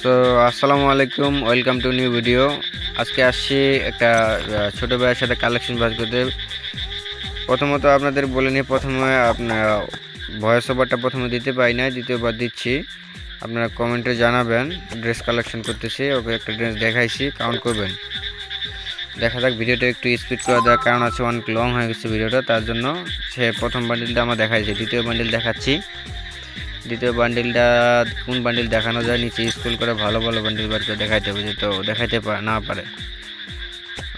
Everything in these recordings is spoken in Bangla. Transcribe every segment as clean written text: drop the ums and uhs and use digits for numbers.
সো আসসালামু আলাইকুম, ওয়েলকাম টু নিউ ভিডিও। আজকে আসছি একটা ছোটো ভাইয়ের সাথে কালেকশন বাজ করতে। প্রথমত আপনাদের বলে নিই, প্রথমে আপনার ভয়েস ওভারটা প্রথমে দিতে পারি না, দ্বিতীয়বার দিচ্ছি। আপনারা কমেন্টে জানাবেন। ড্রেস কালেকশন করতেছি, ওকে একটা ড্রেস দেখাইছি, কাউন্ট করবেন। দেখা যাক, ভিডিওটা একটু স্পিড করে দেওয়ার কারণ আছে, অনেক লং হয়ে গেছে ভিডিওটা, তার জন্য সে প্রথম বান্ডিলটা আমরা দেখাইছি, দ্বিতীয় বান্ডিল দেখাচ্ছি। দ্বিতীয় বান্ডিলটা কোন বান্ডিল দেখানো যায় নিচে স্ক্রল করে ভালো ভালো বান্ডিল বার করে দেখাইতে হবে, যেহেতু দেখাইতে না পারে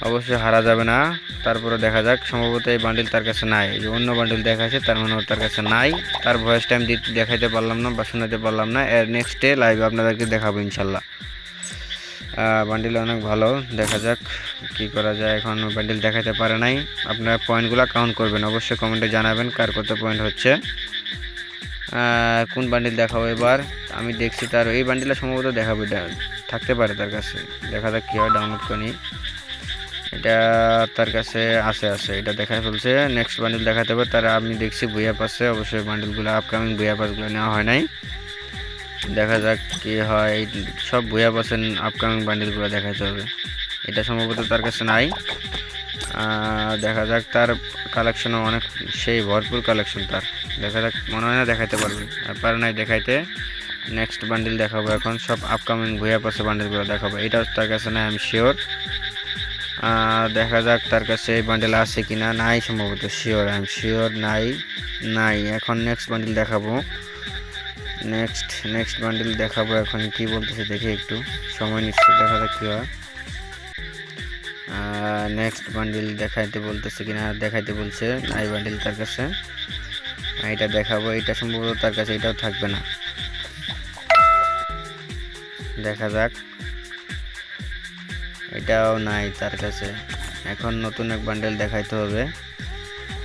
অবশ্যই হারা যাবে না। তারপরে দেখা যাক, সম্ভবত এই বান্ডিল তার কাছে নাই, যে অন্য বান্ডিল দেখাচ্ছে তার মানে তার কাছে নাই। তার ভয়েস টাইম দেখাইতে পারলাম না বা শোনাতে পারলাম না, এর নেক্সট ডে লাইভে আপনাদেরকে দেখাবো ইনশাল্লাহ। বান্ডিল অনেক ভালো, দেখা যাক কি করা যায়। এখন বান্ডিল দেখাতে পারে নাই, আপনারা পয়েন্টগুলো কাউন্ট করবেন, অবশ্যই কমেন্টে জানাবেন কার কত পয়েন্ট হচ্ছে। কোন বান্ডিল দেখাবো এবার। আমি দেখছি তার এই বান্ডিলটা সম্ভবত দেখাবো, থাকতে পারে তার কাছে, দেখা যাক কী হয়। ডাউনলোড করি, এটা তার কাছে আছে, এটা দেখায় ফেলছে। নেক্সট বান্ডিল দেখাতে হবে তার, আমি দেখছি বুয়া পাশে, অবশ্যই বান্ডিলগুলো আপকামিং বুয়া পাসগুলো নেওয়া হয় নাই। দেখা যাক কি হয়, সব বুয়া পাসের আপকামিং বান্ডিলগুলো দেখাতে হবে। এটা সম্ভবত তার কাছে নাই। দেখা যাক, তার কালেকশনও অনেক সেই ভরপুর কালেকশন তার। দেখা যাক, মনে হয় না দেখাইতে পারবে, আর পারে নাই দেখাইতে। নেক্সট বান্ডিল দেখাবো, এখন সব আপকামিং ভুয়া পাশে বান্ডিলগুলো দেখাবো। এটাও তার কাছে নাই, আমি শিওর। দেখা যাক তার কাছে এই বান্ডিল আছে কি না, নাই সম্ভবত, শিওর, আই এম শিওর নাই। এখন নেক্সট বান্ডিল দেখাবো, নেক্সট বান্ডিল দেখাবো। এখন কি বলতেছে দেখি, একটু সময় নিচ্ছে, দেখা যাক কী হয়। নেক্সট বান্ডিল দেখাইতে বলতেছে কিনা, দেখাইতে বলছে, নাই বান্ডিল তার কাছে। এটা দেখাবো, এটা সম্ভবত তার কাছে, এটাও থাকবে না, দেখা যাক। এটাও নাই তার কাছে। এখন নতুন এক বান্ডিল দেখাইতে হবে,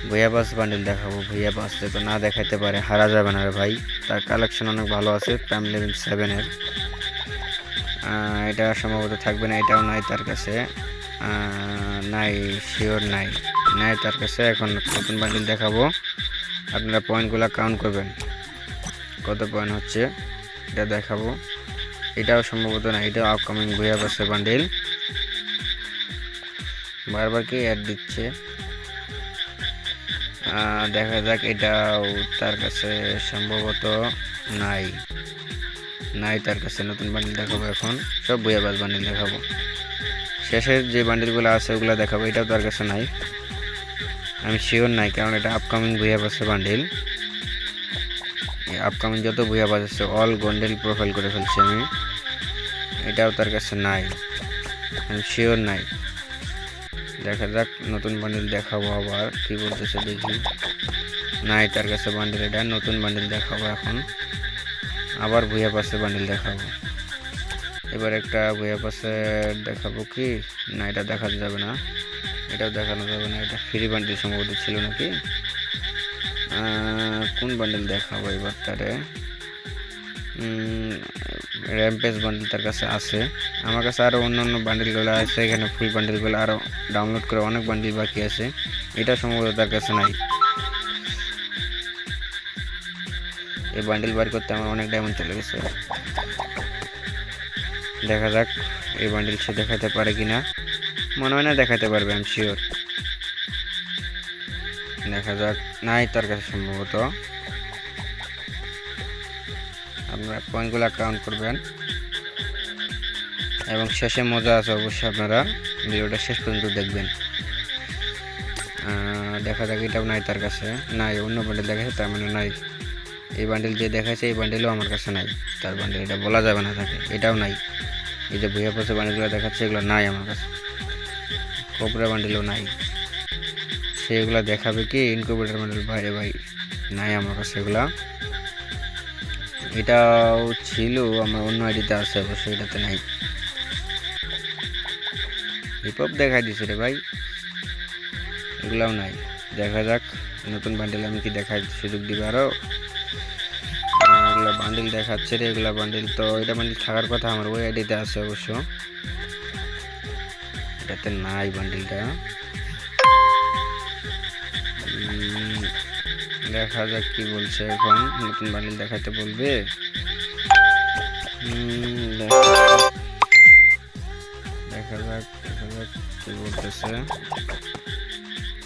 ভুয়া পাস বান্ডিল দেখাবো। ভুয়া পাস তো না দেখাইতে পারে, হারা যাবে না রে ভাই, তার কালেকশন অনেক ভালো আছে, প্রাইম লেভেল 7-এর। এটা সম্ভবত থাকবে না, এটাও নাই তার কাছে, নাই, শিওর নাই তার কাছে। এখন নতুন বান্ডিল দেখাবো, আপনারা পয়েন্টগুলো কাউন্ট করবেন, কত পয়েন্ট হচ্ছে এটা দেখাবো। এটাও সম্ভবত না, এটাও আপকামিং ভুয়া পাসের বান্ডিল, বারবার কি অ্যাড দিচ্ছে। দেখা যাক, এটাও তার কাছে সম্ভবত নাই তার কাছে। নতুন বান্ডিল দেখাবো, এখন সব ভুয়া পাস বান্ডিল দেখাবো। শেষের যে বান্ডিলগুলো আছে ওগুলো দেখাবো, এটাও তার কাছে নাই, আমি শিওর নাই, কারণ এটা আপকামিং ভুয়া পাসের বান্ডিল। আপকামিং যত ভুয়া পাস আছে অল গন্ডেল প্রোফাইল করে ফেলছি আমি, এটাও তার কাছে নাই, আমি শিওর নাই। দেখা যাক, নতুন বান্ডিল দেখাবো, আবার কি বলতেছে দেখি। নাই তার কাছে বান্ডিল, এটা নতুন বান্ডিল দেখাবো। এখন আবার ভুয়া পাসের বান্ডিল দেখাবো, এবার একটা ভুয়া পাসের দেখাবো কি না, এটা দেখাতে যাবে না, এটাও দেখানো যাবে না, এটা ফ্রি বান্ডিল সম্ভবত ছিল নাকি। কোন বান্ডিল দেখাবো এবার তারে। র্যাম্পেজ বান্ডিল তার কাছে আছে, আমার কাছে আরও অন্যান্য বান্ডিলগুলো আছে, এখানে ফুল বান্ডিলগুলো আরও ডাউনলোড করে অনেক বান্ডিল বাকি আছে, এটা সম্ভবত তার কাছে নাই। এই বান্ডিল বার করতে আমার অনেক ডায়মন্ড চলে গেছে। দেখা যাক এই বান্ডিল সে দেখাতে পারে কিনা, মনে হয় না দেখাতে পারবে, আমি শিওর। দেখা যাক, নাই তার কাছে সম্ভবত। আপনারা পয়েন্টগুলো কাউন্ট করবেন এবং শেষে মজা আছে, অবশ্যই আপনারা ভিডিওটা শেষ পর্যন্ত দেখবেন। দেখা যাক, এটাও নাই তার কাছে, নাই, অন্য বান্ডিল দেখাচ্ছে, তার মানে নাই। এই বান্ডিল যে দেখাচ্ছে এই বান্ডিলও আমার কাছে নাই, তার বান্ডিল এটা বলা যাবে না তাকে, এটাও নাই। এই যে ভুয়া পাশে বান্ডিলগুলো দেখাচ্ছে এগুলো নাই আমার কাছে, কোবরা বান্ডিলও নাই। সেগুলো দেখাবে কি ইনকিউবেটর বান্ডিল, ভাই নাই আমার কাছে এগুলা। এটাও ছিল আমার অন্য আইডিতে আছে, অবশ্যই এটাতে নাই। হিপহপ দেখাই দিছে রে ভাই, এগুলাও নাই। দেখা যাক, নতুন বান্ডিল আমি কি দেখার সুযোগ দিবে আরও। এগুলো বান্ডিল দেখাচ্ছে রে, এগুলা বান্ডিল তো, এটা বান্ডিল থাকার কথা আমার ওই আইডিতে আছে অবশ্য, এটাতে নাই বান্ডিলটা। দেখা যাক কি বলছে, এখন নতুন বান্ডিল দেখাতে বলবে। করতেছে।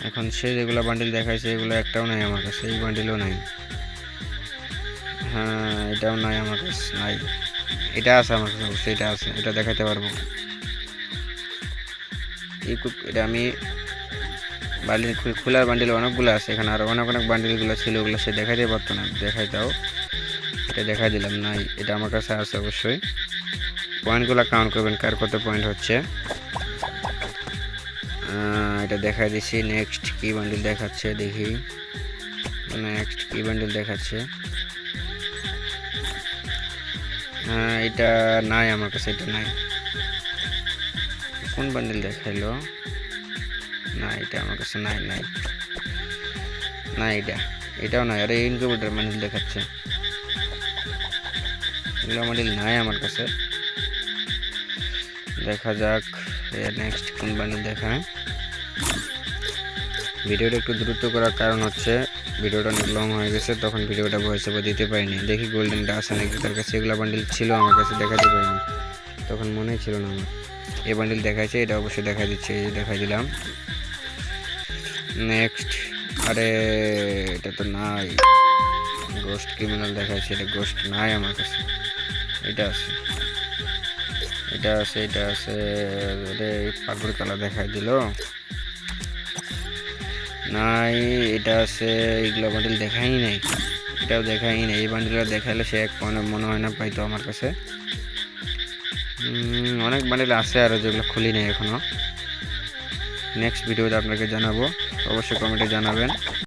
এখন সে যেগুলো বান্ডিল দেখাইছে এগুলো একটাও নাই আমার কাছে, এই বান্ডিলও নাই। হ্যাঁ, এটাও নাই আমার কাছে, নাই। এটা আছে আমার কাছে, অবশ্যই এটা আছে, এটা দেখাতে পারবো। এটা আমি বান্ডিল খোলার বান্ডিল অনেকগুলো আছে এখানে, আর অনেক অনেক বান্ডিলগুলো ছিল, ওগুলো সে দেখাইতে পারতো না, দেখাই দাও। এটা দেখাই দিলাম, নাই। এটা আমার কাছে আছে অবশ্যই। পয়েন্টগুলো কাউন্ট করবেন, কার কত পয়েন্ট হচ্ছে। এটা দেখাই দিছি। নেক্সট কি বান্ডিল দেখাচ্ছে দেখি, নেক্সট কি বান্ডিল দেখাচ্ছে। এটা নাই আমার কাছে, এটা নাই। কোন বান্ডিল দেখাইলো? না, এটা আমার কাছে নাই, নাই না, এটাও নাই। আরে ইনকিউবেটর বান্ডিল দেখাচ্ছে, এগুলো বান্ডিল নাই আমার কাছে। দেখা যাক নেক্সট কোন বান্ডিল দেখায়। ভিডিওটা একটু দ্রুত করার কারণ হচ্ছে ভিডিওটা অনেক লং হয়ে গেছে, তখন ভিডিওটা ভয়েস ওভার দিতে পারিনি। দেখি গোল্ডেনটা আছে নাকি তার কাছে, এগুলো বান্ডিল ছিল আমার কাছে, দেখাতে পারিনি, তখন মনেই ছিল না আমার। এই বান্ডিল দেখাইছে, এটা অবশ্যই দেখা দিচ্ছে, এই দেখাই দিলাম। নেক্সট, আরে এটা তো নাই। গোস্ট ক্রিমিনাল দেখাইছে, এটা গোস্ট নাই আমার কাছে। এটা আছে, এটা আছে, এটা আছে। আরে পাগল কালা দেখাই দিল, নাই। এটা আছে, এগুলো বান্ডিল দেখাই নাই, এটাও দেখাই নাই। এই বান্ডিলটা দেখাইলে সে এক পয়েন্ট মনে হয় না পাইতো আমার কাছে। অনেক বান্ডিল আছে আরও, যেগুলো খুলি নাই এখনো। নেক্সট ভিডিওতে আপনাকে জানাবো, অবশ্যই কমেন্টে জানাবেন।